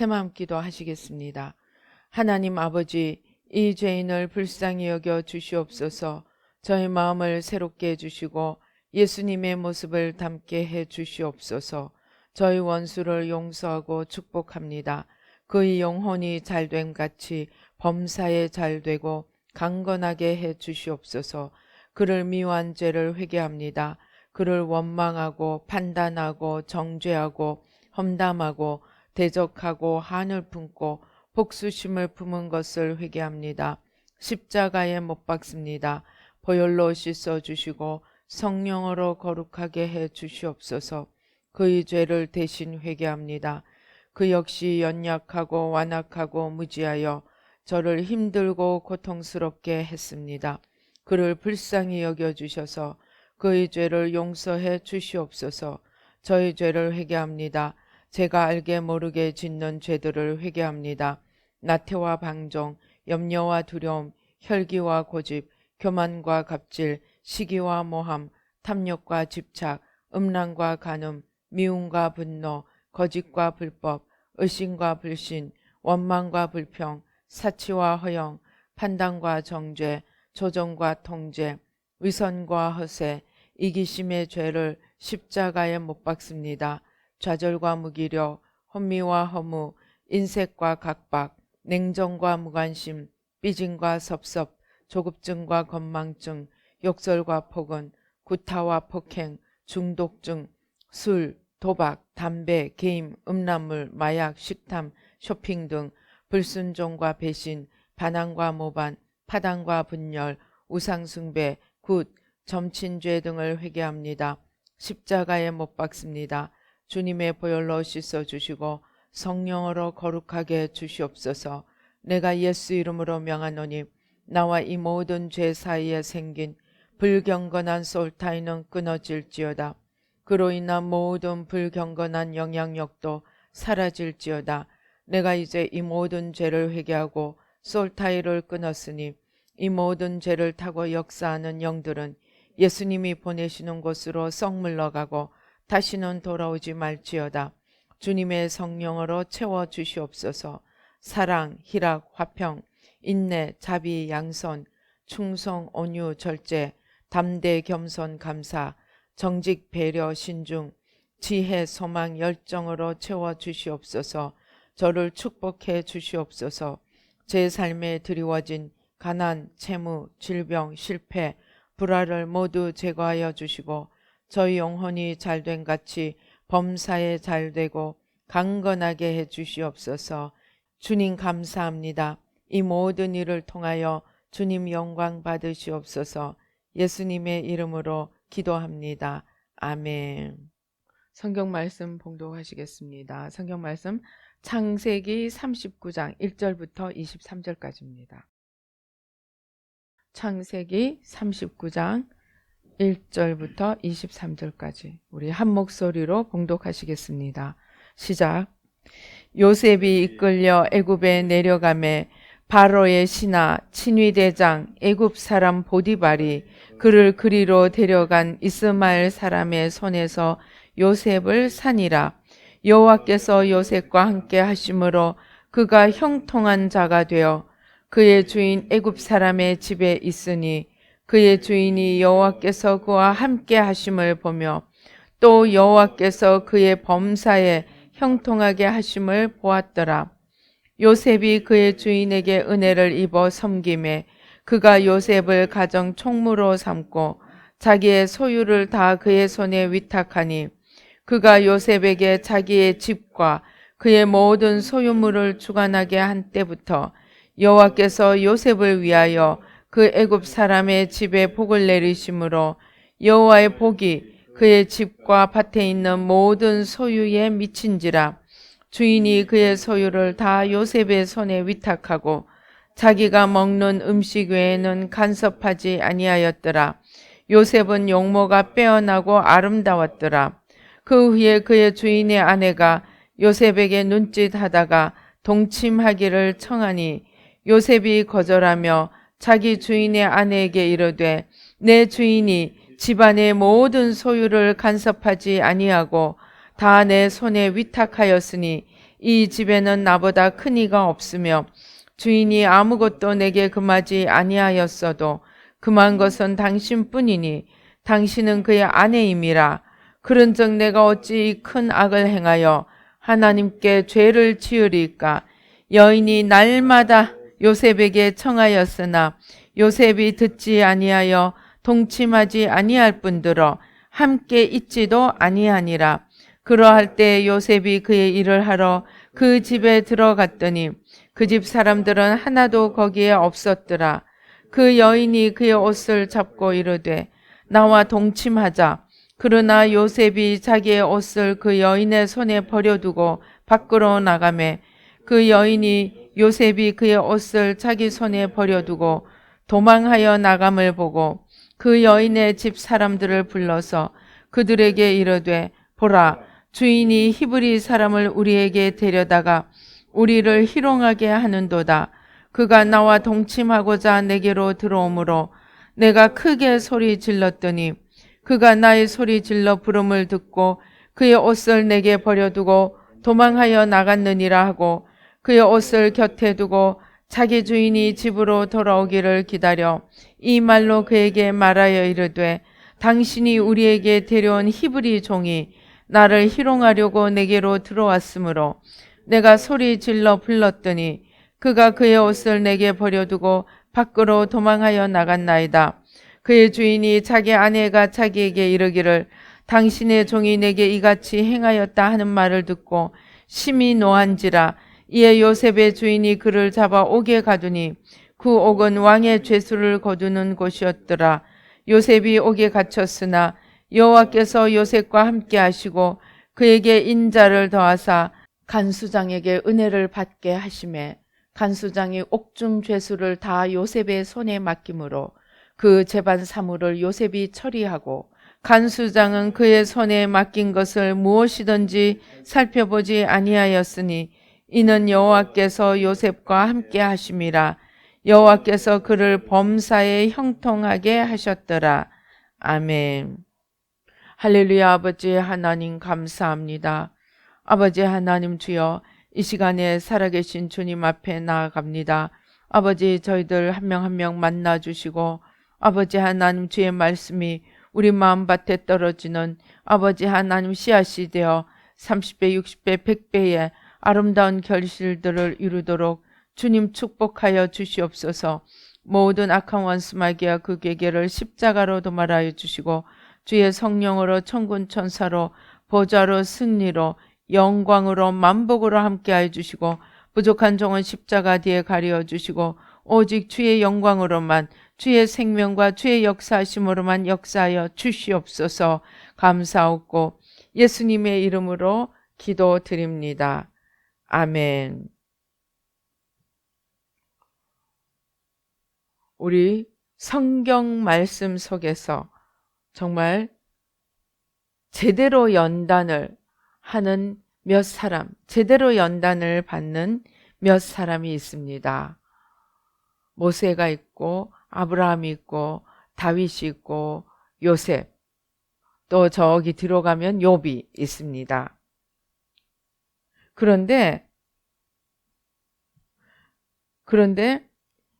새마음 기도하시겠습니다. 하나님 아버지, 이 죄인을 불쌍히 여겨 주시옵소서. 저희 마음을 새롭게 해주시고 예수님의 모습을 담게 해 주시옵소서. 저희 원수를 용서하고 축복합니다. 그의 영혼이 잘됨 같이 범사에 잘되고 강건하게 해 주시옵소서. 그를 미워한 죄를 회개합니다. 그를 원망하고 판단하고 정죄하고 험담하고 대적하고 한을 품고 복수심을 품은 것을 회개합니다. 십자가에 못 박습니다. 보혈로 씻어주시고 성령으로 거룩하게 해 주시옵소서. 그의 죄를 대신 회개합니다. 그 역시 연약하고 완악하고 무지하여 저를 힘들고 고통스럽게 했습니다. 그를 불쌍히 여겨주셔서 그의 죄를 용서해 주시옵소서. 저희 죄를 회개합니다. 제가 알게 모르게 짓는 죄들을 회개합니다. 나태와 방종, 염려와 두려움, 혈기와 고집, 교만과 갑질, 시기와 모함, 탐욕과 집착, 음란과 간음, 미움과 분노, 거짓과 불법, 의심과 불신, 원망과 불평, 사치와 허영, 판단과 정죄, 조정과 통제, 위선과 허세, 이기심의 죄를 십자가에 못 박습니다. 좌절과 무기력, 혼미와 허무, 인색과 각박, 냉정과 무관심, 삐짐과 섭섭, 조급증과 건망증, 욕설과 폭언, 구타와 폭행, 중독증, 술, 도박, 담배, 게임, 음란물, 마약, 식탐, 쇼핑 등 불순종과 배신, 반항과 모반, 파당과 분열, 우상숭배, 굿, 점친죄 등을 회개합니다. 십자가에 못 박습니다. 주님의 보혈로 씻어주시고 성령으로 거룩하게 주시옵소서. 내가 예수 이름으로 명하노니 나와 이 모든 죄 사이에 생긴 불경건한 소울타이는 끊어질지어다. 그로 인한 모든 불경건한 영향력도 사라질지어다. 내가 이제 이 모든 죄를 회개하고 소울타이를 끊었으니 이 모든 죄를 타고 역사하는 영들은 예수님이 보내시는 곳으로 썩 물러가고 다시는 돌아오지 말지어다. 주님의 성령으로 채워주시옵소서. 사랑, 희락, 화평, 인내, 자비, 양선, 충성, 온유, 절제, 담대, 겸손, 감사, 정직, 배려, 신중, 지혜, 소망, 열정으로 채워주시옵소서. 저를 축복해 주시옵소서. 제 삶에 드리워진 가난, 채무, 질병, 실패, 불화를 모두 제거하여 주시고 저희 영혼이 잘된 같이 범사에 잘되고 강건하게 해 주시옵소서. 주님 감사합니다. 이 모든 일을 통하여 주님 영광 받으시옵소서. 예수님의 이름으로 기도합니다. 아멘. 성경 말씀 봉독하시겠습니다. 성경 말씀 창세기 39장 1절부터 23절까지입니다. 창세기 39장 1절부터 23절까지 우리 한 목소리로 봉독하시겠습니다. 시작. 요셉이 이끌려 애굽에 내려가매 바로의 신하 친위대장 애굽 사람 보디발이 그를 그리로 데려간 이스마엘 사람의 손에서 요셉을 산이라. 여호와께서 요셉과 함께 하심으로 그가 형통한 자가 되어 그의 주인 애굽 사람의 집에 있으니 그의 주인이 여호와께서 그와 함께 하심을 보며 또 여호와께서 그의 범사에 형통하게 하심을 보았더라. 요셉이 그의 주인에게 은혜를 입어 섬김에 그가 요셉을 가정 총무로 삼고 자기의 소유를 다 그의 손에 위탁하니 그가 요셉에게 자기의 집과 그의 모든 소유물을 주관하게 한 때부터 여호와께서 요셉을 위하여 그 애굽 사람의 집에 복을 내리심으로 여호와의 복이 그의 집과 밭에 있는 모든 소유에 미친지라. 주인이 그의 소유를 다 요셉의 손에 위탁하고 자기가 먹는 음식 외에는 간섭하지 아니하였더라. 요셉은 용모가 빼어나고 아름다웠더라. 그 후에 그의 주인의 아내가 요셉에게 눈짓하다가 동침하기를 청하니 요셉이 거절하며 자기 주인의 아내에게 이르되 내 주인이 집안의 모든 소유를 간섭하지 아니하고 다 내 손에 위탁하였으니 이 집에는 나보다 큰 이가 없으며 주인이 아무것도 내게 금하지 아니하였어도 금한 것은 당신뿐이니 당신은 그의 아내임이라. 그런즉 내가 어찌 이 큰 악을 행하여 하나님께 죄를 지으리까. 여인이 날마다 요셉에게 청하였으나 요셉이 듣지 아니하여 동침하지 아니할 뿐더러 함께 있지도 아니하니라. 그러할 때 요셉이 그의 일을 하러 그 집에 들어갔더니 그 집 사람들은 하나도 거기에 없었더라. 그 여인이 그의 옷을 잡고 이르되 나와 동침하자. 그러나 요셉이 자기의 옷을 그 여인의 손에 버려두고 밖으로 나가매 그 여인이 요셉이 그의 옷을 자기 손에 버려두고 도망하여 나감을 보고 그 여인의 집 사람들을 불러서 그들에게 이르되 보라, 주인이 히브리 사람을 우리에게 데려다가 우리를 희롱하게 하는도다. 그가 나와 동침하고자 내게로 들어오므로 내가 크게 소리 질렀더니 그가 나의 소리 질러 부름을 듣고 그의 옷을 내게 버려두고 도망하여 나갔느니라 하고 그의 옷을 곁에 두고 자기 주인이 집으로 돌아오기를 기다려 이 말로 그에게 말하여 이르되 당신이 우리에게 데려온 히브리 종이 나를 희롱하려고 내게로 들어왔으므로 내가 소리 질러 불렀더니 그가 그의 옷을 내게 버려두고 밖으로 도망하여 나갔나이다. 그의 주인이 자기 아내가 자기에게 이르기를 당신의 종이 내게 이같이 행하였다 하는 말을 듣고 심히 노한지라. 이에 요셉의 주인이 그를 잡아 옥에 가두니 그 옥은 왕의 죄수를 거두는 곳이었더라. 요셉이 옥에 갇혔으나 여호와께서 요셉과 함께 하시고 그에게 인자를 더하사 간수장에게 은혜를 받게 하시매 간수장이 옥중 죄수를 다 요셉의 손에 맡김으로 그 재반 사물을 요셉이 처리하고 간수장은 그의 손에 맡긴 것을 무엇이든지 살펴보지 아니하였으니 이는 여호와께서 요셉과 함께 하심이라. 여호와께서 그를 범사에 형통하게 하셨더라. 아멘. 할렐루야. 아버지 하나님 감사합니다. 아버지 하나님 주여, 이 시간에 살아계신 주님 앞에 나아갑니다. 아버지, 저희들 한 명 한 명 만나주시고 아버지 하나님 주의 말씀이 우리 마음밭에 떨어지는 아버지 하나님 씨앗이 되어 30배, 60배, 100배의 아름다운 결실들을 이루도록 주님 축복하여 주시옵소서. 모든 악한 원수 마귀와 그 계계를 십자가로 도말하여 주시고 주의 성령으로 천군 천사로 보좌로 승리로 영광으로 만복으로 함께하여 주시고 부족한 종은 십자가 뒤에 가려 주시고 오직 주의 영광으로만 주의 생명과 주의 역사하심으로만 역사하여 주시옵소서. 감사하고 예수님의 이름으로 기도드립니다. 아멘. 우리 성경 말씀 속에서 정말 제대로 연단을 하는 몇 사람, 제대로 연단을 받는 몇 사람이 있습니다. 모세가 있고 아브라함이 있고 다윗이 있고 요셉, 또 저기 뒤로 가면 욥이 있습니다. 그런데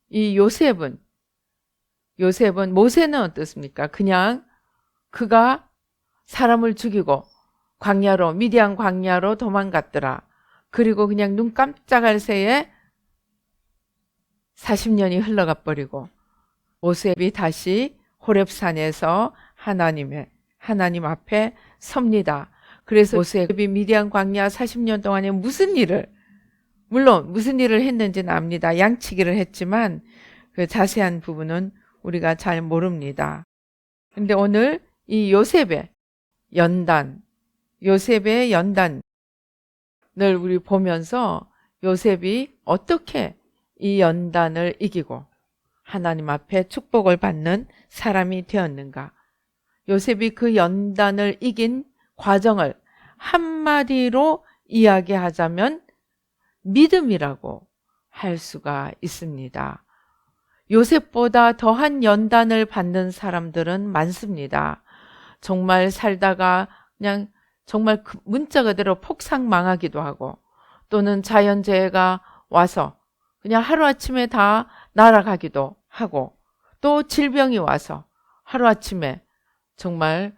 이 요셉은 모세는 어떻습니까? 그냥 그가 사람을 죽이고 미디안 광야로 도망갔더라. 그리고 그냥 눈 깜짝할 새에 40년이 흘러가 버리고 모세이 다시 호렙산에서 하나님 앞에 섭니다. 그래서 모세이 미디안 광야 40년 동안에 무슨 일을 했는지는 압니다. 양치기를 했지만 그 자세한 부분은 우리가 잘 모릅니다. 근데 오늘 이 요셉의 연단을 우리 보면서 요셉이 어떻게 이 연단을 이기고 하나님 앞에 축복을 받는 사람이 되었는가. 요셉이 그 연단을 이긴 과정을 한마디로 이야기하자면 믿음이라고 할 수가 있습니다. 요셉보다 더한 연단을 받는 사람들은 많습니다. 정말 살다가 그냥 정말 문자 그대로 폭삭 망하기도 하고 또는 자연재해가 와서 그냥 하루아침에 다 날아가기도 하고, 또 질병이 와서 하루아침에 정말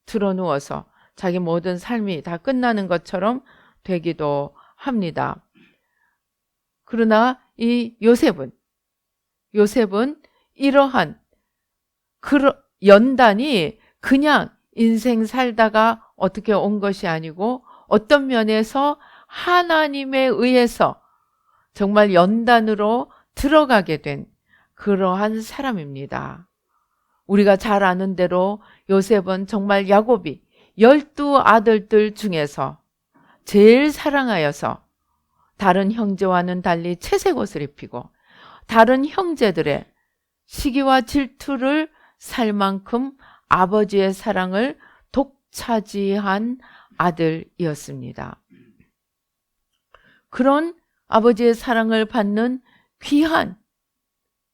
드러누워서 자기 모든 삶이 다 끝나는 것처럼 되기도 합니다. 그러나 이 요셉은 이러한 연단이 그냥 인생 살다가 어떻게 온 것이 아니고 어떤 면에서 하나님에 의해서 정말 연단으로 들어가게 된 그러한 사람입니다. 우리가 잘 아는 대로 요셉은 정말 야곱이 12아들들 중에서 제일 사랑하여서 다른 형제와는 달리 채색 옷을 입히고 다른 형제들의 시기와 질투를 살 만큼 아버지의 사랑을 독차지한 아들이었습니다. 그런 아버지의 사랑을 받는 귀한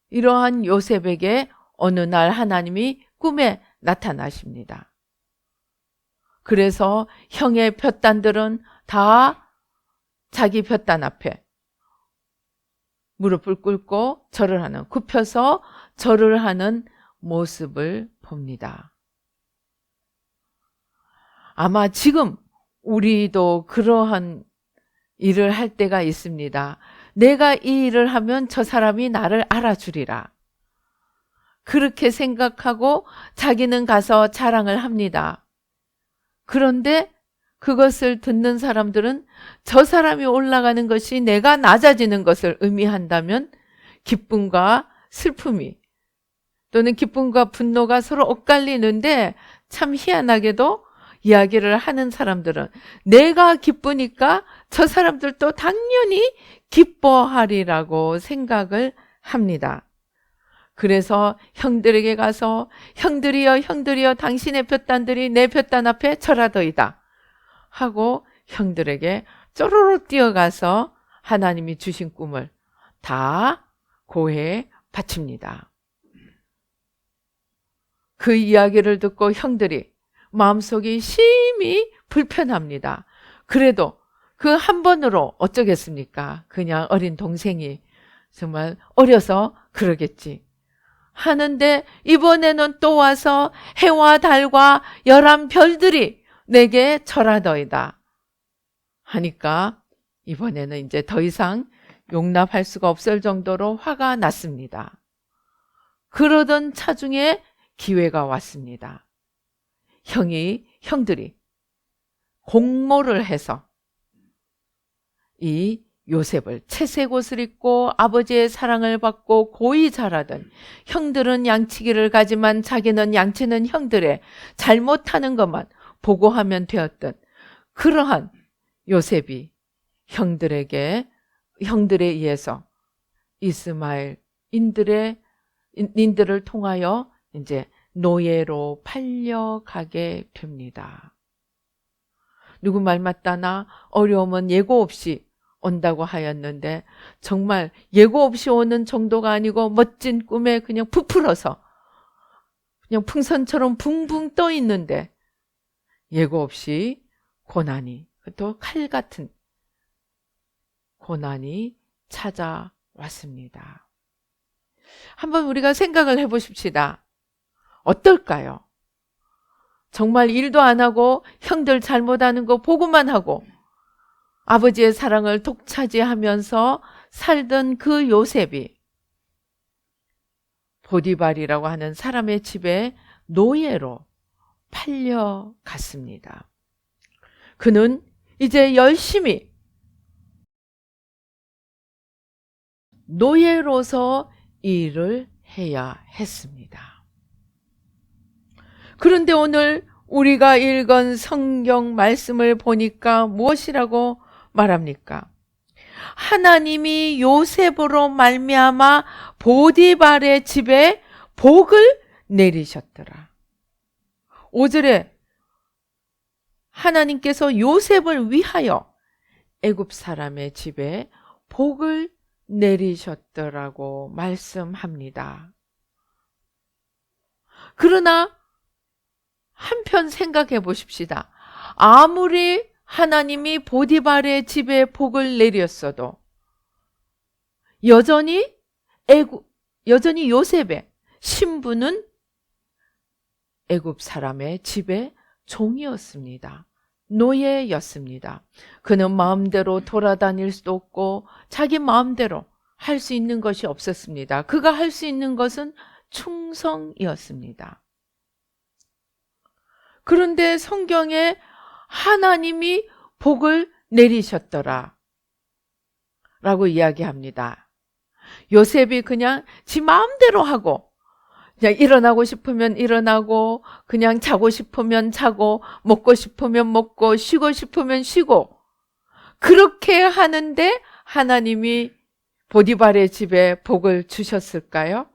이러한 요셉에게 어느 날 하나님이 꿈에 나타나십니다. 그래서 형의 볏단들은 다 자기 볏단 앞에 무릎을 꿇고 굽혀서 절을 하는 모습을 봅니다. 아마 지금 우리도 그러한 일을 할 때가 있습니다. 내가 이 일을 하면 저 사람이 나를 알아주리라. 그렇게 생각하고 자기는 가서 자랑을 합니다. 그런데 그것을 듣는 사람들은 저 사람이 올라가는 것이 내가 낮아지는 것을 의미한다면 기쁨과 슬픔이 또는 기쁨과 분노가 서로 엇갈리는데 참 희한하게도 이야기를 하는 사람들은 내가 기쁘니까 저 사람들도 당연히 기뻐하리라고 생각을 합니다. 그래서 형들에게 가서 형들이여 당신의 볏단들이 내 볏단 앞에 절하더이다 하고 형들에게 쪼로로 뛰어가서 하나님이 주신 꿈을 다 고해 바칩니다. 그 이야기를 듣고 형들이 마음속이 심히 불편합니다. 그래도 그 한 번으로 어쩌겠습니까? 그냥 어린 동생이 정말 어려서 그러겠지 하는데 이번에는 또 와서 해와 달과 11별들이 내게 절하더이다 하니까 이번에는 이제 더 이상 용납할 수가 없을 정도로 화가 났습니다. 그러던 차중에 기회가 왔습니다. 형들이 공모를 해서 이 요셉을 채색 옷을 입고 아버지의 사랑을 받고 고이 자라던 형들은 양치기를 가지만 자기는 양치는 형들의 잘못하는 것만 보고하면 되었던 그러한 요셉이 형들에 의해서 이스마엘인들을 통하여 이제 노예로 팔려가게 됩니다. 누구 말 맞다나 어려움은 예고 없이 온다고 하였는데 정말 예고 없이 오는 정도가 아니고 멋진 꿈에 그냥 부풀어서 그냥 풍선처럼 붕붕 떠 있는데 예고 없이 고난이 또 칼 같은 고난이 찾아왔습니다. 한번 우리가 생각을 해보십시다. 어떨까요? 정말 일도 안 하고 형들 잘못하는 거 보고만 하고 아버지의 사랑을 독차지하면서 살던 그 요셉이 보디발이라고 하는 사람의 집에 노예로 팔려갔습니다. 그는 이제 열심히 노예로서 일을 해야 했습니다. 그런데 오늘 우리가 읽은 성경 말씀을 보니까 무엇이라고 말합니까? 하나님이 요셉으로 말미암아 보디발의 집에 복을 내리셨더라. 5절에 하나님께서 요셉을 위하여 애굽 사람의 집에 복을 내리셨더라고 말씀합니다. 그러나 한편 생각해 보십시다. 아무리 하나님이 보디발의 집에 복을 내렸어도 여전히 요셉의 신부는 애굽 사람의 집의 종이었습니다. 노예였습니다. 그는 마음대로 돌아다닐 수도 없고 자기 마음대로 할 수 있는 것이 없었습니다. 그가 할 수 있는 것은 충성이었습니다. 그런데 성경에 하나님이 복을 내리셨더라 라고 이야기합니다. 요셉이 그냥 지 마음대로 하고 그냥 일어나고 싶으면 일어나고 그냥 자고 싶으면 자고 먹고 싶으면 먹고 쉬고 싶으면 쉬고 그렇게 하는데 하나님이 보디발의 집에 복을 주셨을까요?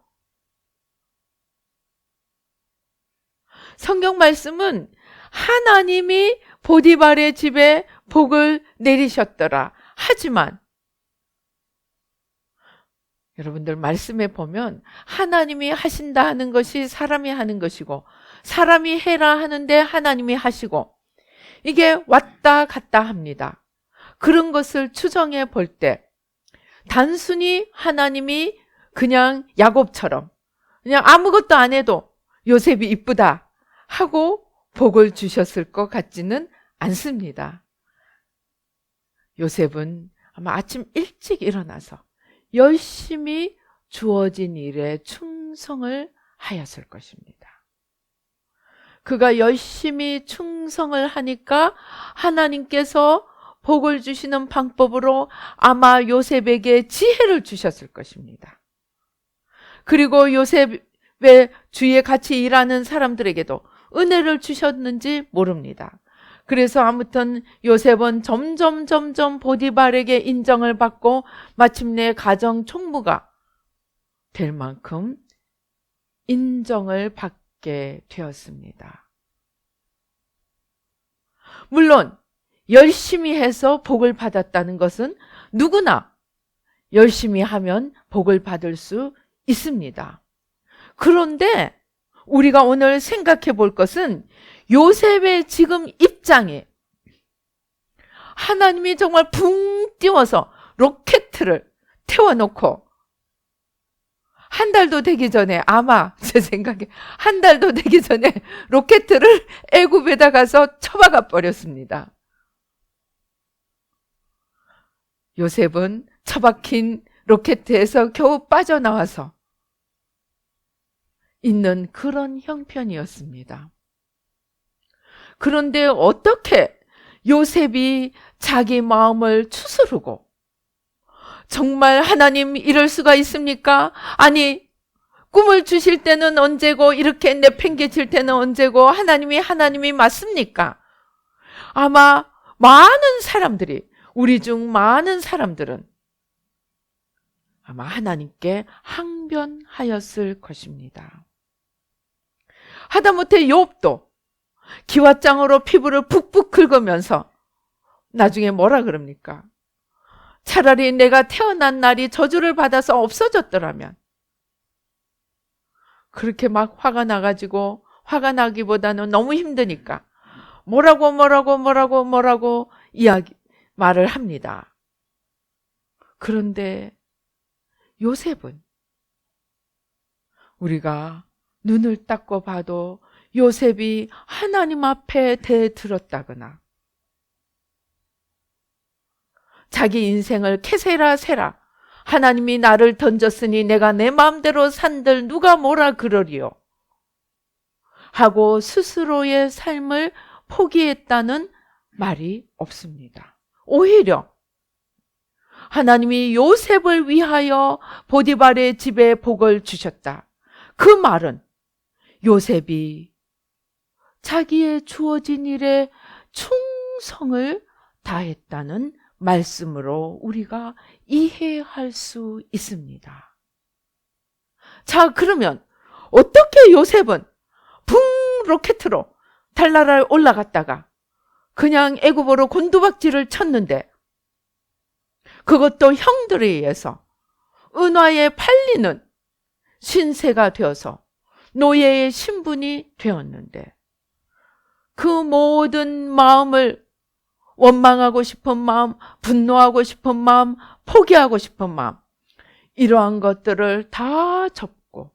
성경 말씀은 하나님이 보디발의 집에 복을 내리셨더라. 하지만 여러분들 말씀에 보면 하나님이 하신다 하는 것이 사람이 하는 것이고 사람이 해라 하는데 하나님이 하시고 이게 왔다 갔다 합니다. 그런 것을 추정해 볼 때 단순히 하나님이 그냥 야곱처럼 그냥 아무것도 안 해도 요셉이 이쁘다 하고 복을 주셨을 것 같지는 않습니다. 요셉은 아마 아침 일찍 일어나서 열심히 주어진 일에 충성을 하였을 것입니다. 그가 열심히 충성을 하니까 하나님께서 복을 주시는 방법으로 아마 요셉에게 지혜를 주셨을 것입니다. 그리고 요셉의 주위에 같이 일하는 사람들에게도 은혜를 주셨는지 모릅니다. 그래서 아무튼 요셉은 점점 보디발에게 인정을 받고 마침내 가정 총무가 될 만큼 인정을 받게 되었습니다. 물론 열심히 해서 복을 받았다는 것은 누구나 열심히 하면 복을 받을 수 있습니다. 그런데 우리가 오늘 생각해 볼 것은 요셉의 지금 입장에 하나님이 정말 붕 띄워서 로켓을 태워놓고 한 달도 되기 전에 아마 제 생각에 한 달도 되기 전에 로켓을 애굽에다 가서 처박아 버렸습니다. 요셉은 처박힌 로켓에서 겨우 빠져나와서 있는 그런 형편이었습니다. 그런데 어떻게 요셉이 자기 마음을 추스르고 정말 하나님 이럴 수가 있습니까? 아니 꿈을 주실 때는 언제고 이렇게 내팽개칠 때는 언제고 하나님이 맞습니까? 아마 많은 사람들이 우리 중 많은 사람들은 아마 하나님께 항변하였을 것입니다. 하다못해 욥도 기왓장으로 피부를 푹푹 긁으면서 나중에 뭐라 그럽니까? 차라리 내가 태어난 날이 저주를 받아서 없어졌더라면 그렇게 막 화가 나가지고 화가 나기보다는 너무 힘드니까 뭐라고 말을 합니다. 그런데 요셉은 우리가 눈을 닦고 봐도 요셉이 하나님 앞에 대들었다거나 자기 인생을 캐세라 세라 하나님이 나를 던졌으니 내가 내 마음대로 산들 누가 뭐라 그러리요 하고 스스로의 삶을 포기했다는 말이 없습니다. 오히려 하나님이 요셉을 위하여 보디발의 집에 복을 주셨다. 그 말은 요셉이 자기의 주어진 일에 충성을 다했다는 말씀으로 우리가 이해할 수 있습니다. 자, 그러면 어떻게 요셉은 붕 로켓으로 달나라에 올라갔다가 그냥 애굽으로 곤두박질을 쳤는데 그것도 형들에 의해서 은화에 팔리는 신세가 되어서 노예의 신분이 되었는데 그 모든 마음을 원망하고 싶은 마음, 분노하고 싶은 마음, 포기하고 싶은 마음, 이러한 것들을 다 접고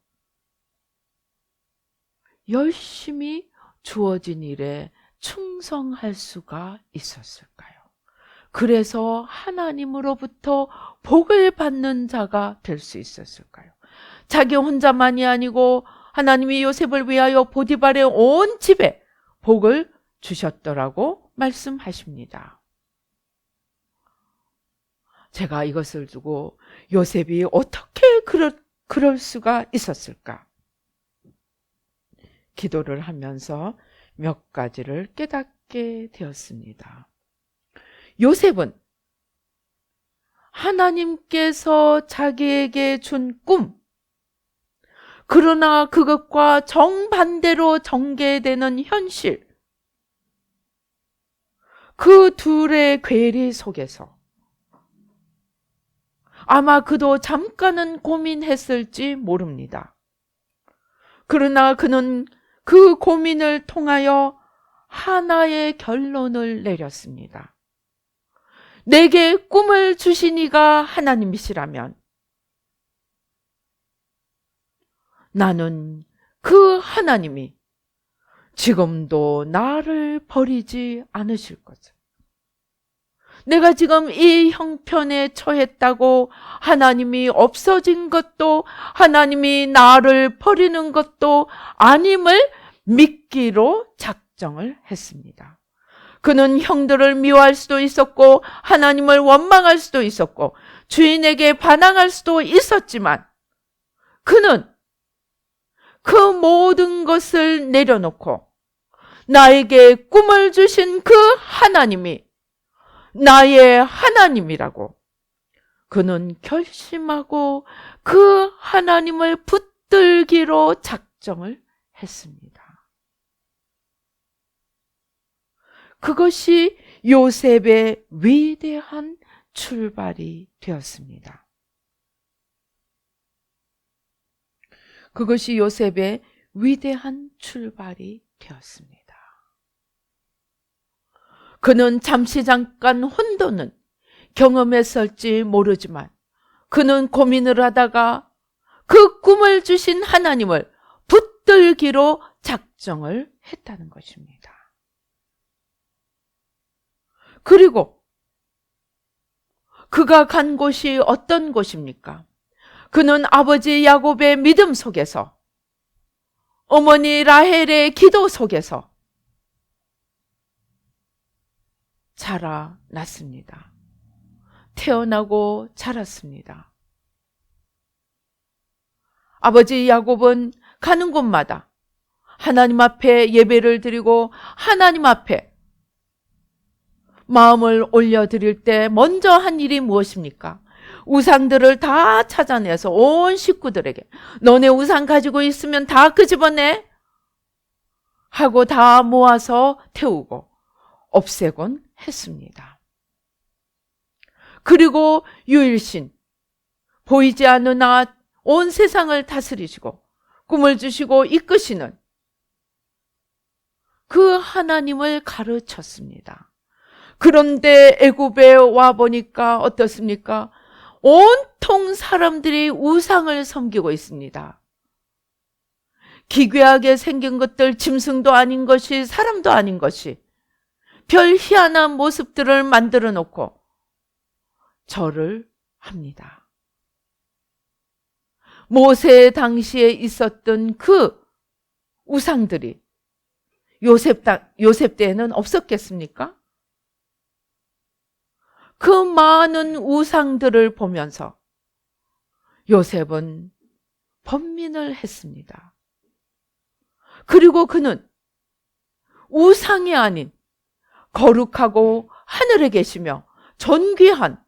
열심히 주어진 일에 충성할 수가 있었을까요? 그래서 하나님으로부터 복을 받는 자가 될 수 있었을까요? 자기 혼자만이 아니고 하나님이 요셉을 위하여 보디발의 온 집에 복을 주셨더라고 말씀하십니다. 제가 이것을 두고 요셉이 어떻게 그럴 수가 있었을까? 기도를 하면서 몇 가지를 깨닫게 되었습니다. 요셉은 하나님께서 자기에게 준 꿈, 그러나 그것과 정반대로 전개되는 현실, 그 둘의 괴리 속에서 아마 그도 잠깐은 고민했을지 모릅니다. 그러나 그는 그 고민을 통하여 하나의 결론을 내렸습니다. 내게 꿈을 주신 이가 하나님이시라면 나는 그 하나님이 지금도 나를 버리지 않으실 것을. 내가 지금 이 형편에 처했다고 하나님이 없어진 것도 하나님이 나를 버리는 것도 아님을 믿기로 작정을 했습니다. 그는 형들을 미워할 수도 있었고 하나님을 원망할 수도 있었고 주인에게 반항할 수도 있었지만 그는 그 모든 것을 내려놓고 나에게 꿈을 주신 그 하나님이 나의 하나님이라고 그는 결심하고 그 하나님을 붙들기로 작정을 했습니다. 그것이 요셉의 위대한 출발이 되었습니다. 그것이 요셉의 위대한 출발이 되었습니다. 그는 잠깐 혼돈은 경험했을지 모르지만 그는 고민을 하다가 그 꿈을 주신 하나님을 붙들기로 작정을 했다는 것입니다. 그리고 그가 간 곳이 어떤 곳입니까? 그는 아버지 야곱의 믿음 속에서, 어머니 라헬의 기도 속에서 자라났습니다. 태어나고 자랐습니다. 아버지 야곱은 가는 곳마다 하나님 앞에 예배를 드리고 하나님 앞에 마음을 올려드릴 때 먼저 한 일이 무엇입니까? 우상들을 다 찾아내서 온 식구들에게 너네 우상 가지고 있으면 다 끄집어내 하고 다 모아서 태우고 없애곤 했습니다. 그리고 유일신, 보이지 않으나 온 세상을 다스리시고 꿈을 주시고 이끄시는 그 하나님을 가르쳤습니다. 그런데 애굽에 와 보니까 어떻습니까? 온통 사람들이 우상을 섬기고 있습니다. 기괴하게 생긴 것들, 짐승도 아닌 것이, 사람도 아닌 것이 별 희한한 모습들을 만들어 놓고 절을 합니다. 모세 당시에 있었던 그 우상들이 요셉 때에는 없었겠습니까? 그 많은 우상들을 보면서 요셉은 번민을 했습니다. 그리고 그는 우상이 아닌 거룩하고 하늘에 계시며 존귀한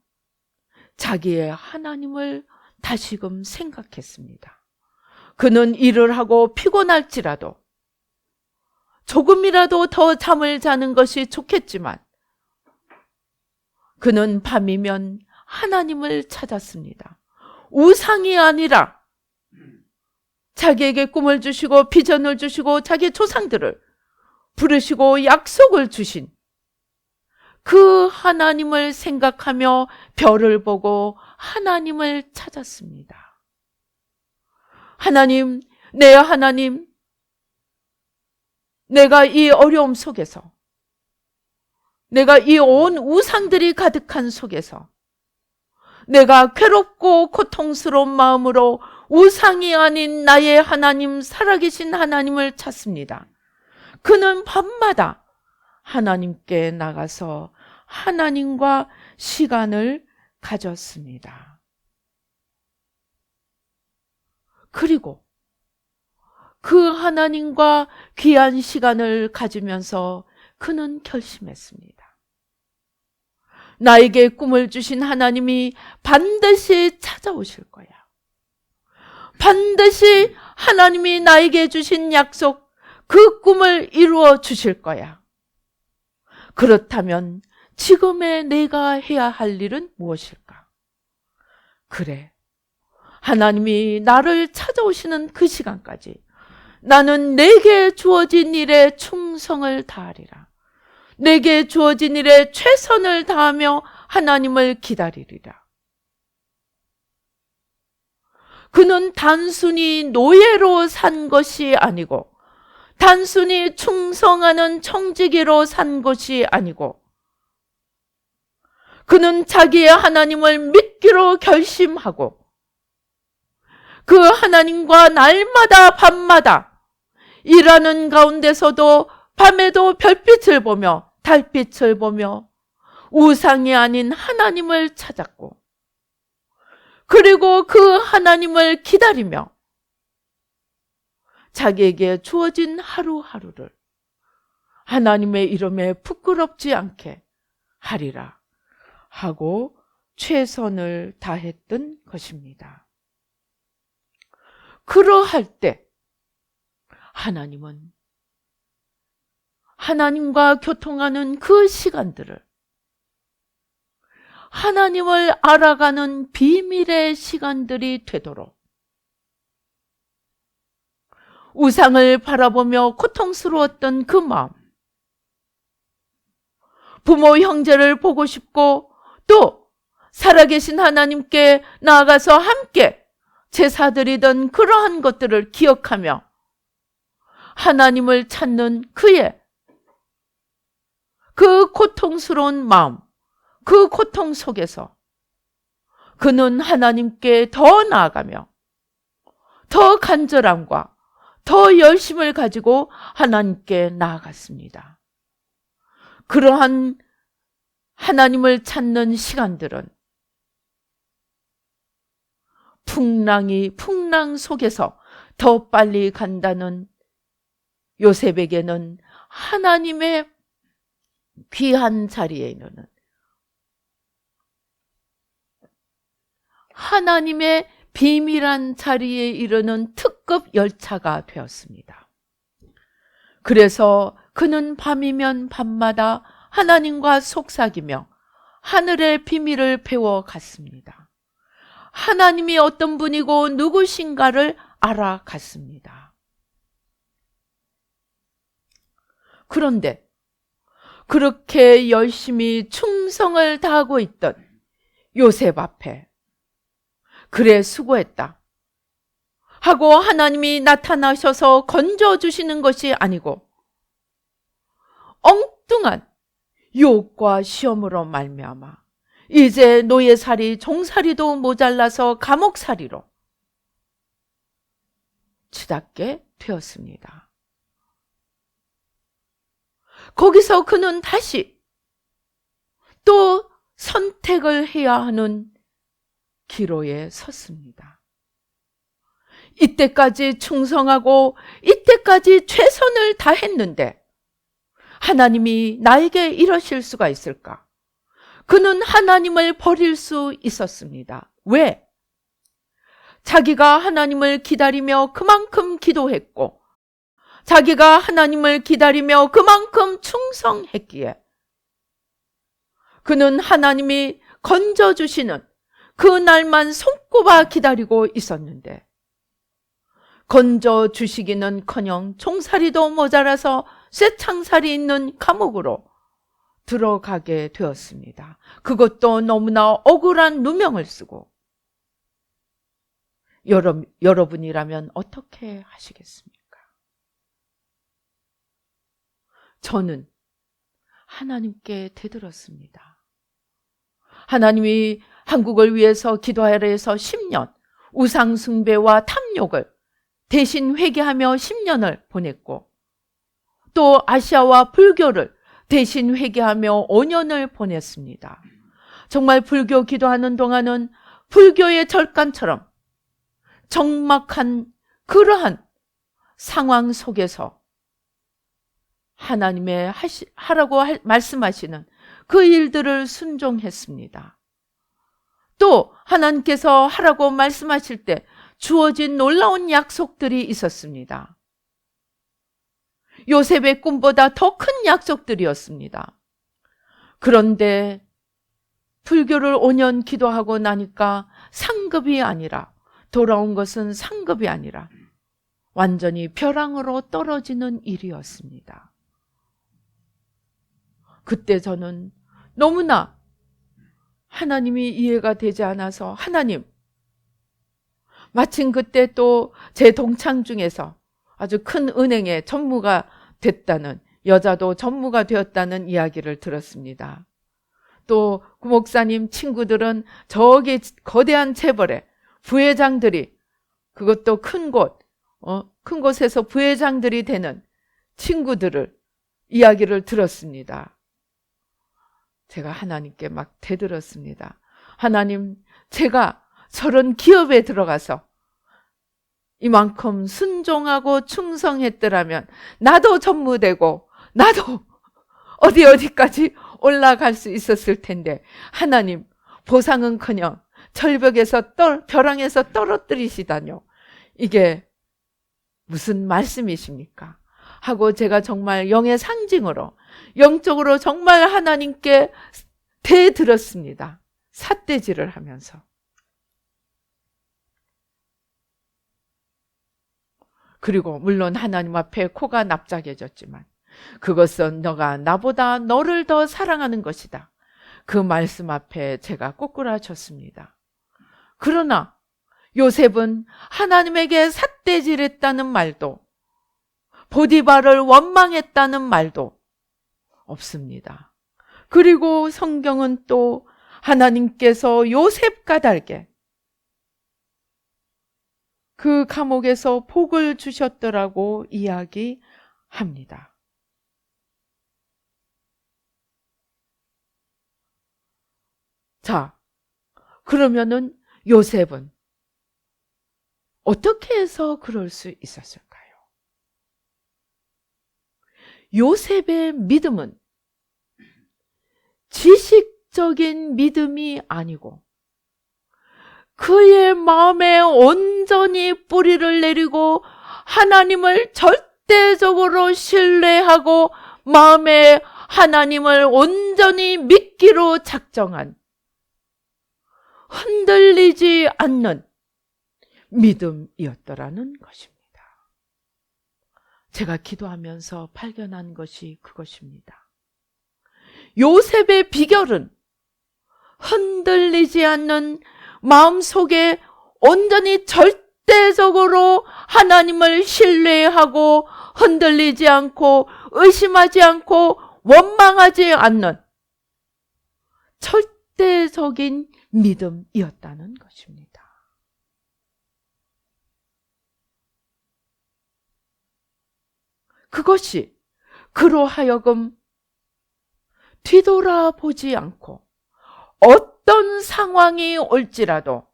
자기의 하나님을 다시금 생각했습니다. 그는 일을 하고 피곤할지라도 조금이라도 더 잠을 자는 것이 좋겠지만 그는 밤이면 하나님을 찾았습니다. 우상이 아니라 자기에게 꿈을 주시고 비전을 주시고 자기 조상들을 부르시고 약속을 주신 그 하나님을 생각하며 별을 보고 하나님을 찾았습니다. 하나님, 내 하나님, 내가 이 어려움 속에서, 내가 이 온 우상들이 가득한 속에서 내가 괴롭고 고통스러운 마음으로 우상이 아닌 나의 하나님, 살아계신 하나님을 찾습니다. 그는 밤마다 하나님께 나가서 하나님과 시간을 가졌습니다. 그리고 그 하나님과 귀한 시간을 가지면서 그는 결심했습니다. 나에게 꿈을 주신 하나님이 반드시 찾아오실 거야. 반드시 하나님이 나에게 주신 약속, 그 꿈을 이루어 주실 거야. 그렇다면 지금의 내가 해야 할 일은 무엇일까? 그래, 하나님이 나를 찾아오시는 그 시간까지 나는 내게 주어진 일에 충성을 다하리라. 내게 주어진 일에 최선을 다하며 하나님을 기다리리라. 그는 단순히 노예로 산 것이 아니고, 단순히 충성하는 청지기로 산 것이 아니고, 그는 자기의 하나님을 믿기로 결심하고 그 하나님과 날마다 밤마다 일하는 가운데서도 밤에도 별빛을 보며 달빛을 보며 우상이 아닌 하나님을 찾았고, 그리고 그 하나님을 기다리며 자기에게 주어진 하루하루를 하나님의 이름에 부끄럽지 않게 하리라 하고 최선을 다했던 것입니다. 그러할 때 하나님은 하나님과 교통하는 그 시간들을 하나님을 알아가는 비밀의 시간들이 되도록, 우상을 바라보며 고통스러웠던 그 마음, 부모 형제를 보고 싶고 또 살아계신 하나님께 나아가서 함께 제사드리던 그러한 것들을 기억하며 하나님을 찾는 그의 그 고통스러운 마음, 그 고통 속에서 그는 하나님께 더 나아가며 더 간절함과 더 열심을 가지고 하나님께 나아갔습니다. 그러한 하나님을 찾는 시간들은 풍랑 속에서 더 빨리 간다는 요셉에게는 하나님의 귀한 자리에 이르는, 하나님의 비밀한 자리에 이르는 특급 열차가 되었습니다. 그래서 그는 밤이면 밤마다 하나님과 속삭이며 하늘의 비밀을 배워갔습니다. 하나님이 어떤 분이고 누구신가를 알아갔습니다. 그런데 그렇게 열심히 충성을 다하고 있던 요셉 앞에 그래 수고했다 하고 하나님이 나타나셔서 건져주시는 것이 아니고 엉뚱한 유혹과 시험으로 말미암아 이제 노예살이 종살이도 모자라서 감옥살이로 치닫게 되었습니다. 거기서 그는 다시 또 선택을 해야 하는 기로에 섰습니다. 이때까지 충성하고 이때까지 최선을 다했는데 하나님이 나에게 이러실 수가 있을까? 그는 하나님을 버릴 수 있었습니다. 왜? 자기가 하나님을 기다리며 그만큼 기도했고 자기가 하나님을 기다리며 그만큼 충성했기에 그는 하나님이 건져주시는 그 날만 손꼽아 기다리고 있었는데 건져주시기는커녕 종살이도 모자라서 쇠창살이 있는 감옥으로 들어가게 되었습니다. 그것도 너무나 억울한 누명을 쓰고. 여러분이라면 어떻게 하시겠습니까? 저는 하나님께 대들었습니다. 하나님이 한국을 위해서 기도하라 해서 10년 우상숭배와 탐욕을 대신 회개하며 10년을 보냈고, 또 아시아와 불교를 대신 회개하며 5년을 보냈습니다. 정말 불교 기도하는 동안은 불교의 절간처럼 적막한 그러한 상황 속에서 하나님의 하라고 말씀하시는 그 일들을 순종했습니다. 또 하나님께서 하라고 말씀하실 때 주어진 놀라운 약속들이 있었습니다. 요셉의 꿈보다 더 큰 약속들이었습니다. 그런데 불교를 5년 기도하고 나니까 상급이 아니라, 돌아온 것은 상급이 아니라 완전히 벼랑으로 떨어지는 일이었습니다. 그때 저는 너무나 하나님이 이해가 되지 않아서, 하나님, 마침 그때 또 제 동창 중에서 아주 큰 은행의 전무가 됐다는, 여자도 전무가 되었다는 이야기를 들었습니다. 또 구 목사님 친구들은 저기 거대한 재벌의 부회장들이, 그것도 큰 곳에서 부회장들이 되는 친구들을 이야기를 들었습니다. 제가 하나님께 막 대들었습니다. 하나님, 제가 저런 기업에 들어가서 이만큼 순종하고 충성했더라면 나도 전무되고 나도 어디까지 올라갈 수 있었을 텐데, 하나님, 보상은커녕 벼랑에서 떨어뜨리시다뇨. 이게 무슨 말씀이십니까? 하고 제가 정말 영의 상징으로, 영적으로 정말 하나님께 대들었습니다. 삿대질을 하면서. 그리고 물론 하나님 앞에 코가 납작해졌지만, 그것은 너가 나보다 너를 더 사랑하는 것이다. 그 말씀 앞에 제가 꼬꾸라졌습니다. 그러나 요셉은 하나님에게 삿대질했다는 말도, 보디발을 원망했다는 말도 없습니다. 그리고 성경은 또 하나님께서 요셉 까닭에 그 감옥에서 복을 주셨더라고 이야기합니다. 자, 그러면은 요셉은 어떻게 해서 그럴 수 있었을까요? 요셉의 믿음은 지식적인 믿음이 아니고 그의 마음에 온전히 뿌리를 내리고 하나님을 절대적으로 신뢰하고 마음에 하나님을 온전히 믿기로 작정한, 흔들리지 않는 믿음이었더라는 것입니다. 제가 기도하면서 발견한 것이 그것입니다. 요셉의 비결은 흔들리지 않는 마음속에 온전히 절대적으로 하나님을 신뢰하고 흔들리지 않고 의심하지 않고 원망하지 않는 절대적인 믿음이었다는 것입니다. 그것이 그로 하여금 뒤돌아보지 않고 어떤 상황이 올지라도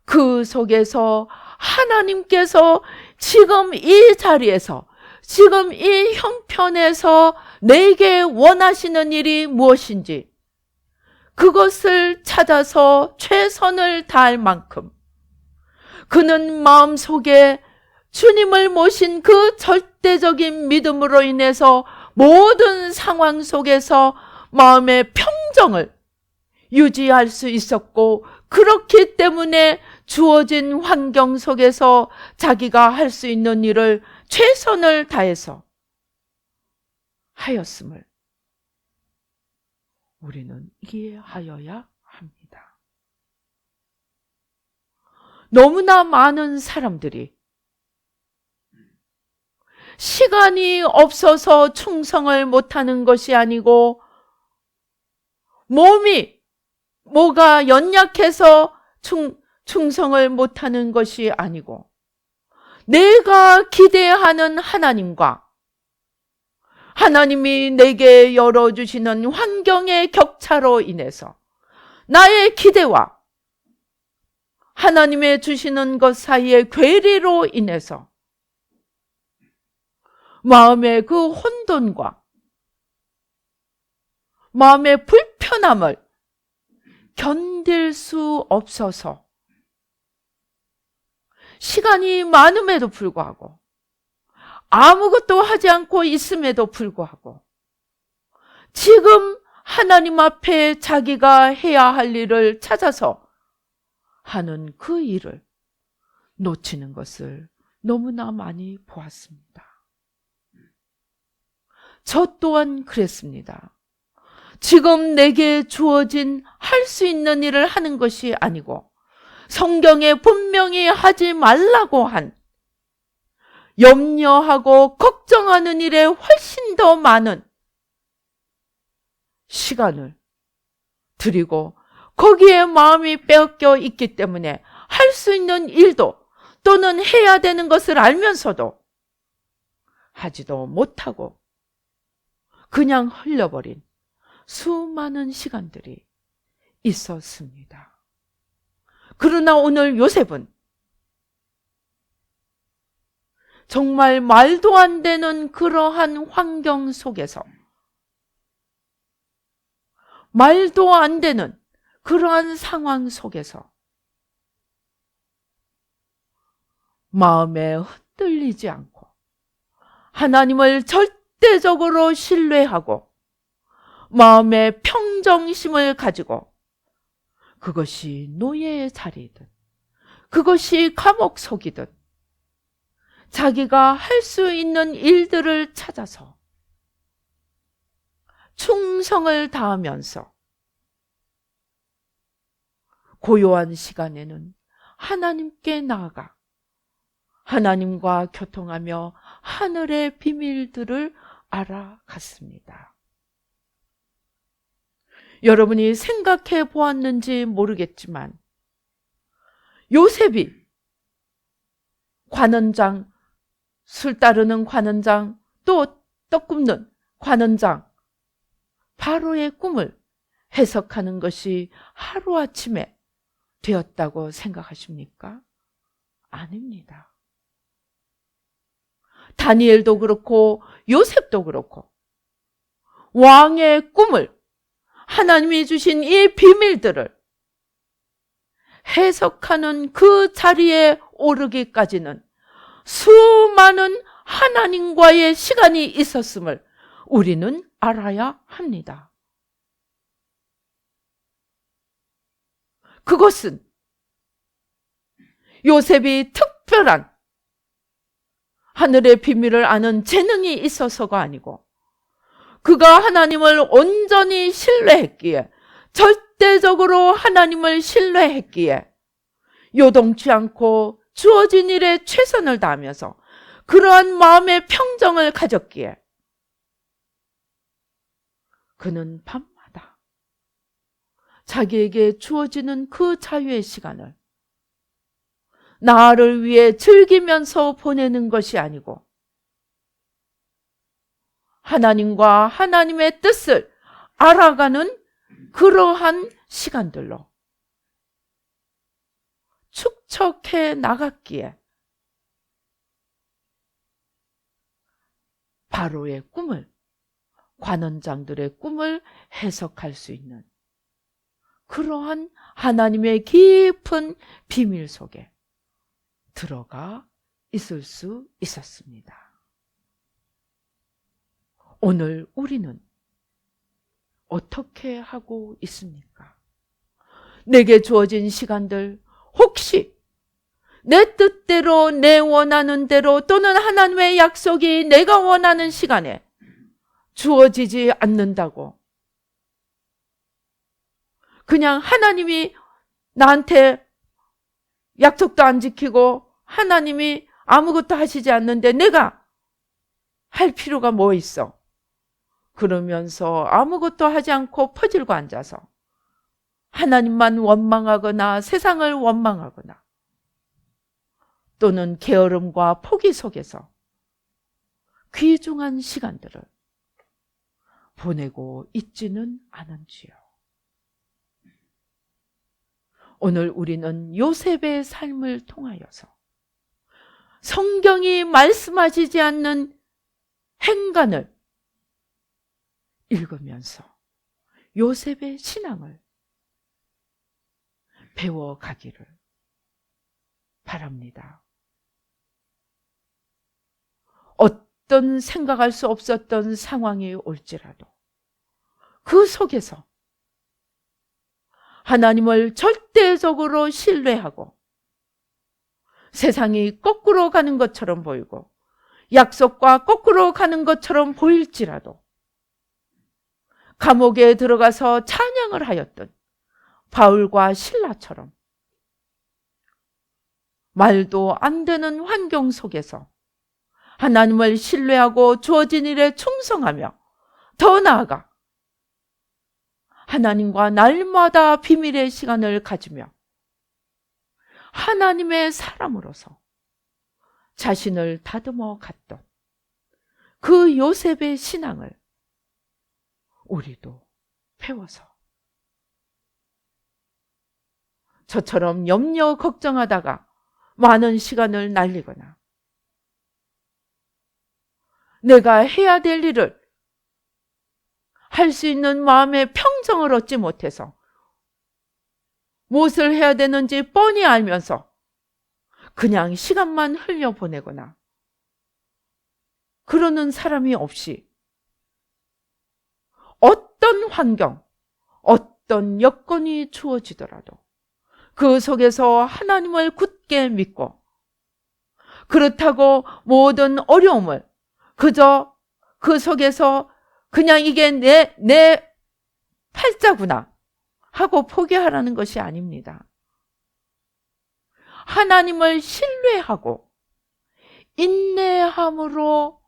그 속에서 하나님께서 지금 이 자리에서, 지금 이 형편에서 내게 원하시는 일이 무엇인지 그것을 찾아서 최선을 다할 만큼 그는 마음속에 주님을 모신 그 절대적인 믿음으로 인해서 모든 상황 속에서 마음의 평정을 유지할 수 있었고, 그렇기 때문에 주어진 환경 속에서 자기가 할 수 있는 일을 최선을 다해서 하였음을 우리는 이해하여야 합니다. 너무나 많은 사람들이 시간이 없어서 충성을 못하는 것이 아니고 뭐가 연약해서 충성을 못하는 것이 아니고 내가 기대하는 하나님과 하나님이 내게 열어주시는 환경의 격차로 인해서 나의 기대와 하나님의 주시는 것 사이의 괴리로 인해서 마음의 그 혼돈과 마음의 불편함을 견딜 수 없어서 시간이 많음에도 불구하고 아무것도 하지 않고 있음에도 불구하고 지금 하나님 앞에 자기가 해야 할 일을 찾아서 하는 그 일을 놓치는 것을 너무나 많이 보았습니다. 저 또한 그랬습니다. 지금 내게 주어진 할 수 있는 일을 하는 것이 아니고 성경에 분명히 하지 말라고 한 염려하고 걱정하는 일에 훨씬 더 많은 시간을 드리고 거기에 마음이 빼앗겨 있기 때문에 할 수 있는 일도 또는 해야 되는 것을 알면서도 하지도 못하고 그냥 흘려버린 수많은 시간들이 있었습니다. 그러나 오늘 요셉은 정말 말도 안 되는 그러한 환경 속에서 말도 안 되는 그러한 상황 속에서 마음에 흔들리지 않고 하나님을 절대적으로 신뢰하고 마음의 평정심을 가지고 그것이 노예의 자리이든 그것이 감옥 속이든 자기가 할 수 있는 일들을 찾아서 충성을 다하면서 고요한 시간에는 하나님께 나아가 하나님과 교통하며 하늘의 비밀들을 알아갔습니다. 여러분이 생각해 보았는지 모르겠지만 요셉이 관원장, 술 따르는 관원장, 또 떡 굽는 관원장, 바로의 꿈을 해석하는 것이 하루아침에 되었다고 생각하십니까? 아닙니다. 다니엘도 그렇고 요셉도 그렇고 왕의 꿈을 하나님이 주신 이 비밀들을 해석하는 그 자리에 오르기까지는 수많은 하나님과의 시간이 있었음을 우리는 알아야 합니다. 그것은 요셉이 특별한 하늘의 비밀을 아는 재능이 있어서가 아니고 그가 하나님을 온전히 신뢰했기에 절대적으로 하나님을 신뢰했기에 요동치 않고 주어진 일에 최선을 다하면서 그러한 마음의 평정을 가졌기에 그는 밤마다 자기에게 주어지는 그 자유의 시간을 나를 위해 즐기면서 보내는 것이 아니고 하나님과 하나님의 뜻을 알아가는 그러한 시간들로 축적해 나갔기에 바로의 꿈을, 관원장들의 꿈을 해석할 수 있는 그러한 하나님의 깊은 비밀 속에 들어가 있을 수 있었습니다. 오늘 우리는 어떻게 하고 있습니까? 내게 주어진 시간들 혹시 내 뜻대로 내 원하는 대로 또는 하나님의 약속이 내가 원하는 시간에 주어지지 않는다고 그냥 하나님이 나한테 약속도 안 지키고 하나님이 아무것도 하시지 않는데 내가 할 필요가 뭐 있어? 그러면서 아무것도 하지 않고 퍼질고 앉아서 하나님만 원망하거나 세상을 원망하거나 또는 게으름과 포기 속에서 귀중한 시간들을 보내고 있지는 않은지요. 오늘 우리는 요셉의 삶을 통하여서 성경이 말씀하시지 않는 행간을 읽으면서 요셉의 신앙을 배워가기를 바랍니다. 어떤 생각할 수 없었던 상황이 올지라도 그 속에서 하나님을 절대적으로 신뢰하고 세상이 거꾸로 가는 것처럼 보이고 약속과 거꾸로 가는 것처럼 보일지라도 감옥에 들어가서 찬양을 하였던 바울과 실라처럼 말도 안 되는 환경 속에서 하나님을 신뢰하고 주어진 일에 충성하며 더 나아가 하나님과 날마다 비밀의 시간을 가지며 하나님의 사람으로서 자신을 다듬어 갔던 그 요셉의 신앙을 우리도 배워서 저처럼 염려 걱정하다가 많은 시간을 날리거나 내가 해야 될 일을 할 수 있는 마음의 평정을 얻지 못해서 무엇을 해야 되는지 뻔히 알면서 그냥 시간만 흘려보내거나 그러는 사람이 없이 어떤 환경, 어떤 여건이 주어지더라도 그 속에서 하나님을 굳게 믿고 그렇다고 모든 어려움을 그저 그 속에서 그냥 이게 내 팔자구나 하고 포기하라는 것이 아닙니다. 하나님을 신뢰하고 인내함으로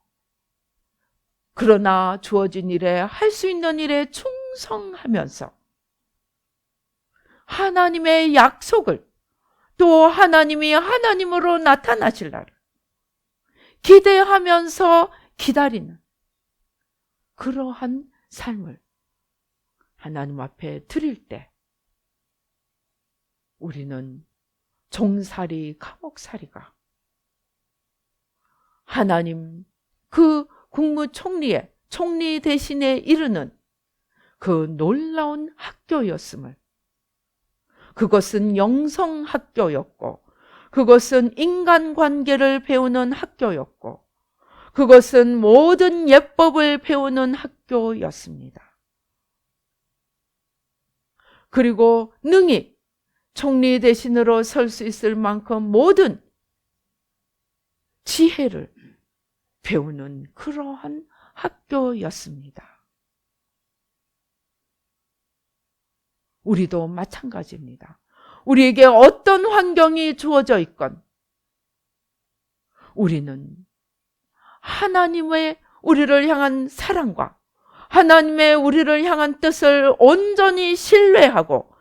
그러나 주어진 일에 할 수 있는 일에 충성하면서 하나님의 약속을 또 하나님이 하나님으로 나타나실 날을 기대하면서 기다리는 그러한 삶을 하나님 앞에 드릴 때 우리는 종살이 감옥살이가 하나님 그 국무총리의 총리 대신에 이르는 그 놀라운 학교였음을 그것은 영성학교였고 그것은 인간관계를 배우는 학교였고 그것은 모든 예법을 배우는 학교였습니다. 그리고 능히 총리 대신으로 설 수 있을 만큼 모든 지혜를 배우는 그러한 학교였습니다. 우리도 마찬가지입니다. 우리에게 어떤 환경이 주어져 있건 우리는 하나님의 우리를 향한 사랑과 하나님의 우리를 향한 뜻을 온전히 신뢰하고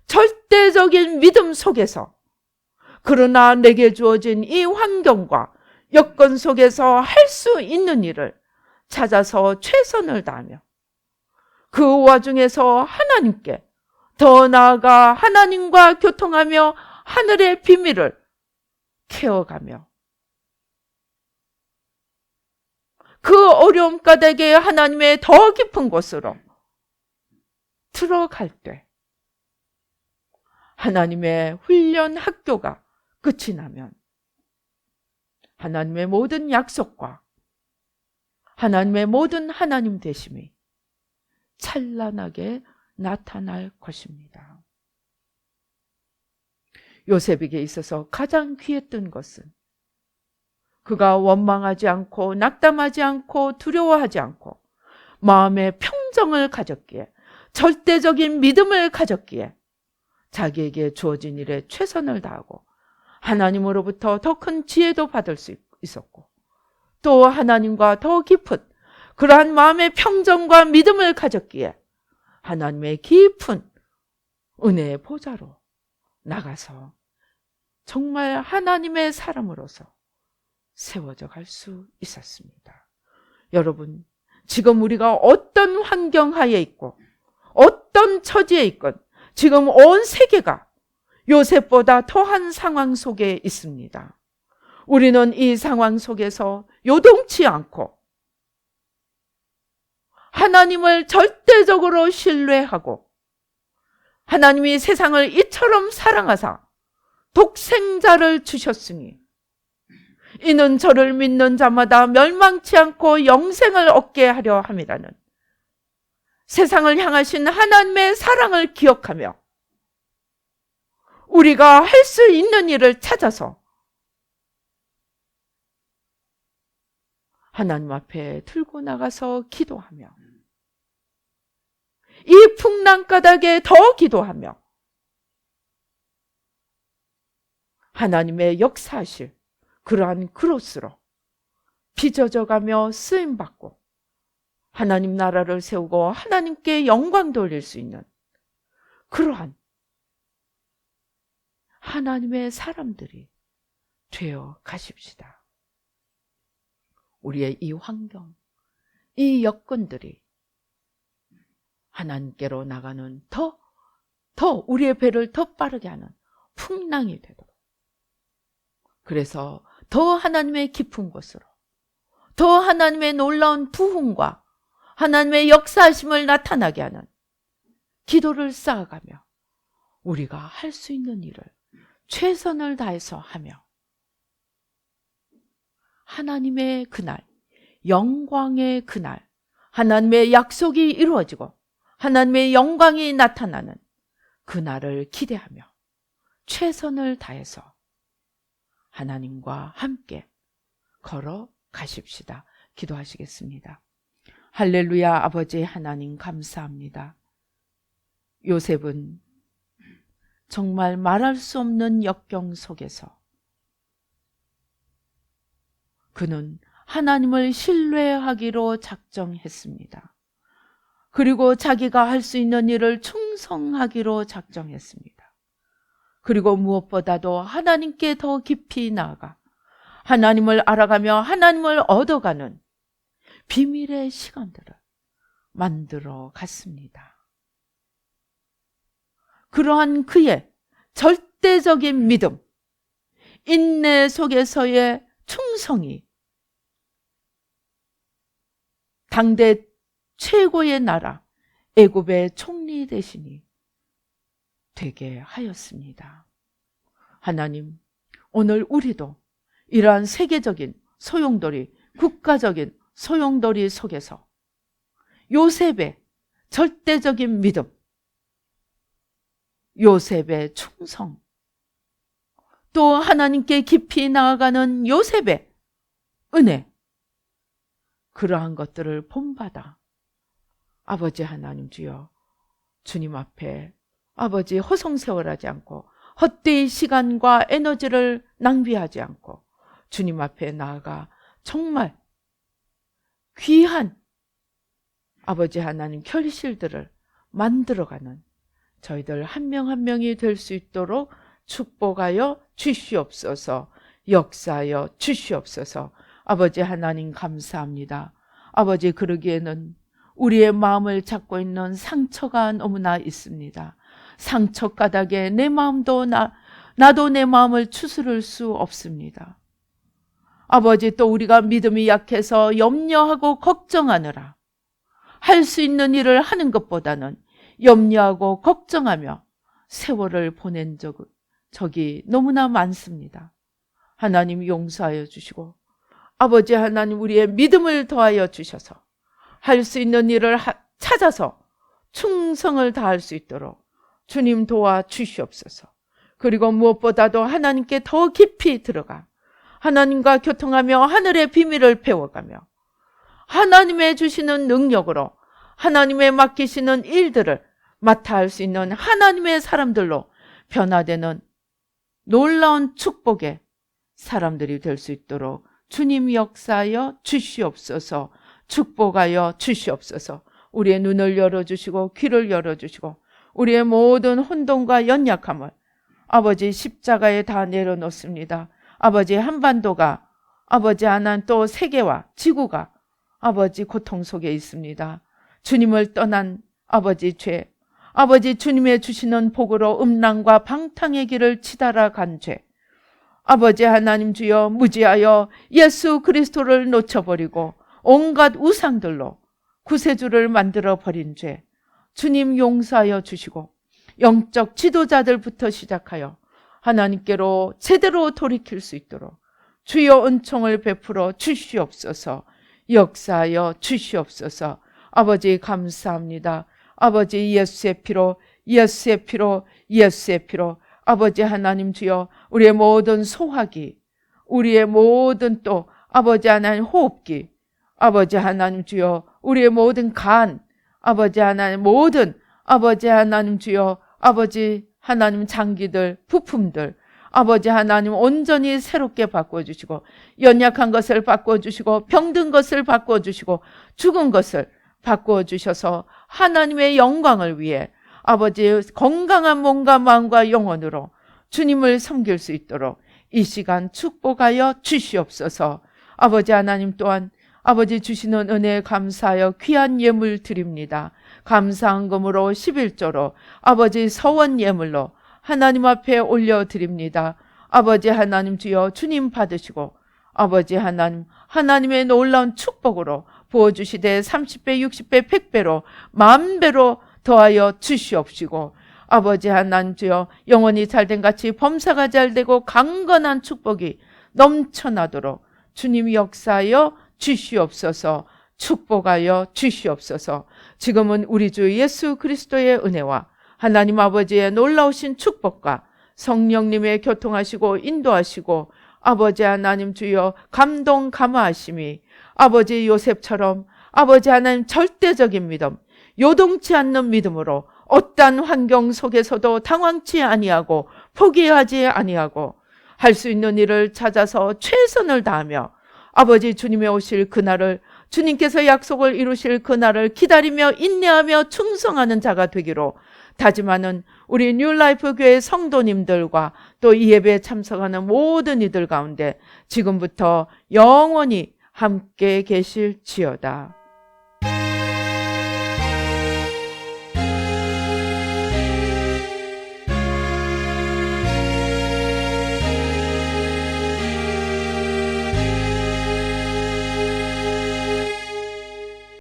절대적인 믿음 속에서 그러나 내게 주어진 이 환경과 여건 속에서 할 수 있는 일을 찾아서 최선을 다하며 그 와중에서 하나님께 더 나아가 하나님과 교통하며 하늘의 비밀을 캐어가며 그 어려움 가닥에 하나님의 더 깊은 곳으로 들어갈 때 하나님의 훈련 학교가 끝이 나면 하나님의 모든 약속과 하나님의 모든 하나님 되심이 찬란하게 나타날 것입니다. 요셉에게 있어서 가장 귀했던 것은 그가 원망하지 않고 낙담하지 않고 두려워하지 않고 마음의 평정을 가졌기에 절대적인 믿음을 가졌기에 자기에게 주어진 일에 최선을 다하고 하나님으로부터 더 큰 지혜도 받을 수 있었고 또 하나님과 더 깊은 그러한 마음의 평정과 믿음을 가졌기에 하나님의 깊은 은혜의 보좌로 나가서 정말 하나님의 사람으로서 세워져 갈 수 있었습니다. 여러분, 지금 우리가 어떤 환경 하에 있고 어떤 처지에 있건 지금 온 세계가 요셉보다 더한 상황 속에 있습니다. 우리는 이 상황 속에서 요동치 않고 하나님을 절대적으로 신뢰하고 하나님이 세상을 이처럼 사랑하사 독생자를 주셨으니 이는 저를 믿는 자마다 멸망치 않고 영생을 얻게 하려 함이라는 세상을 향하신 하나님의 사랑을 기억하며 우리가 할 수 있는 일을 찾아서 하나님 앞에 들고 나가서 기도하며 이 풍랑가닥에 더 기도하며 하나님의 역사하실 그러한 그릇으로 빚어져가며 쓰임받고 하나님 나라를 세우고 하나님께 영광 돌릴 수 있는 그러한 하나님의 사람들이 되어 가십시다. 우리의 이 환경, 이 여건들이 하나님께로 나가는 더 우리의 배를 더 빠르게 하는 풍랑이 되도록 그래서 더 하나님의 깊은 곳으로 더 하나님의 놀라운 부흥과 하나님의 역사하심을 나타나게 하는 기도를 쌓아가며 우리가 할 수 있는 일을 최선을 다해서 하며 하나님의 그날, 영광의 그날, 하나님의 약속이 이루어지고 하나님의 영광이 나타나는 그날을 기대하며 최선을 다해서 하나님과 함께 걸어가십시다. 기도하시겠습니다. 할렐루야. 아버지 하나님 감사합니다. 요셉은 정말 말할 수 없는 역경 속에서 그는 하나님을 신뢰하기로 작정했습니다. 그리고 자기가 할 수 있는 일을 충성하기로 작정했습니다. 그리고 무엇보다도 하나님께 더 깊이 나아가 하나님을 알아가며 하나님을 얻어가는 비밀의 시간들을 만들어 갔습니다. 그러한 그의 절대적인 믿음, 인내 속에서의 충성이 당대 최고의 나라 애굽의 총리 대신이 되게 하였습니다. 하나님, 오늘 우리도 이러한 세계적인 소용돌이, 국가적인 소용돌이 속에서 요셉의 절대적인 믿음, 요셉의 충성, 또 하나님께 깊이 나아가는 요셉의 은혜, 그러한 것들을 본받아 아버지 하나님 주여 주님 앞에 아버지 허송세월하지 않고 헛되이 시간과 에너지를 낭비하지 않고 주님 앞에 나아가 정말 귀한 아버지 하나님 결실들을 만들어가는 저희들 한 명 한 명이 될 수 있도록 축복하여 주시옵소서. 역사하여 주시옵소서. 아버지 하나님 감사합니다. 아버지, 그러기에는 우리의 마음을 잡고 있는 상처가 너무나 있습니다. 상처 가닥에 내 마음도 나도 내 마음을 추스를 수 없습니다. 아버지, 또 우리가 믿음이 약해서 염려하고 걱정하느라 할 수 있는 일을 하는 것보다는 염려하고 걱정하며 세월을 보낸 적이 너무나 많습니다. 하나님 용서하여 주시고 아버지 하나님 우리의 믿음을 더하여 주셔서 할 수 있는 일을 찾아서 충성을 다할 수 있도록 주님 도와주시옵소서. 그리고 무엇보다도 하나님께 더 깊이 들어가 하나님과 교통하며 하늘의 비밀을 배워가며 하나님의 주시는 능력으로 하나님의 맡기시는 일들을 맡아 할 수 있는 하나님의 사람들로 변화되는 놀라운 축복의 사람들이 될 수 있도록 주님 역사하여 주시옵소서. 축복하여 주시옵소서. 우리의 눈을 열어주시고 귀를 열어주시고 우리의 모든 혼돈과 연약함을 아버지 십자가에 다 내려놓습니다. 아버지 한반도가 아버지 하나님 또 세계와 지구가 아버지 고통 속에 있습니다. 주님을 떠난 아버지 죄, 아버지 주님의 주시는 복으로 음란과 방탕의 길을 치달아 간 죄, 아버지 하나님 주여 무지하여 예수 그리스도를 놓쳐버리고 온갖 우상들로 구세주를 만들어 버린 죄, 주님 용서하여 주시고 영적 지도자들부터 시작하여 하나님께로 제대로 돌이킬 수 있도록 주여 은총을 베풀어 주시옵소서. 역사하여 주시옵소서. 아버지 감사합니다. 아버지 예수의 피로 예수의 피로 예수의 피로 아버지 하나님 주여 우리의 모든 소화기, 우리의 모든 또 아버지 하나님 호흡기, 아버지 하나님 주여 우리의 모든 간, 아버지 하나님 모든 아버지 하나님 주여 아버지 하나님 장기들, 부품들 아버지 하나님 온전히 새롭게 바꿔주시고 연약한 것을 바꿔주시고 병든 것을 바꿔주시고 죽은 것을 바꿔주셔서 하나님의 영광을 위해 아버지 건강한 몸과 마음과 영혼으로 주님을 섬길 수 있도록 이 시간 축복하여 주시옵소서. 아버지 하나님 또한 아버지 주시는 은혜에 감사하여 귀한 예물 드립니다. 감사한 금으로 11조로 아버지 서원 예물로 하나님 앞에 올려드립니다. 아버지 하나님 주여 주님 받으시고 아버지 하나님 하나님의 놀라운 축복으로 부어주시되 30배 60배 100배로 만배로 더하여 주시옵시고 아버지 하나님 주여 영혼이 잘된 같이 범사가 잘되고 강건한 축복이 넘쳐나도록 주님 역사하여 주시옵소서. 축복하여 주시옵소서. 지금은 우리 주 예수 그리스도의 은혜와 하나님 아버지의 놀라우신 축복과 성령님의 교통하시고 인도하시고 아버지 하나님 주여 감동 감화하심이 아버지 요셉처럼 아버지 하나님 절대적인 믿음, 요동치 않는 믿음으로 어떠한 환경 속에서도 당황치 아니하고 포기하지 아니하고 할 수 있는 일을 찾아서 최선을 다하며 아버지 주님의 오실 그날을 주님께서 약속을 이루실 그날을 기다리며 인내하며 충성하는 자가 되기로 다짐하는 우리 뉴라이프 교회 성도님들과 또 이 예배에 참석하는 모든 이들 가운데 지금부터 영원히 함께 계실지어다.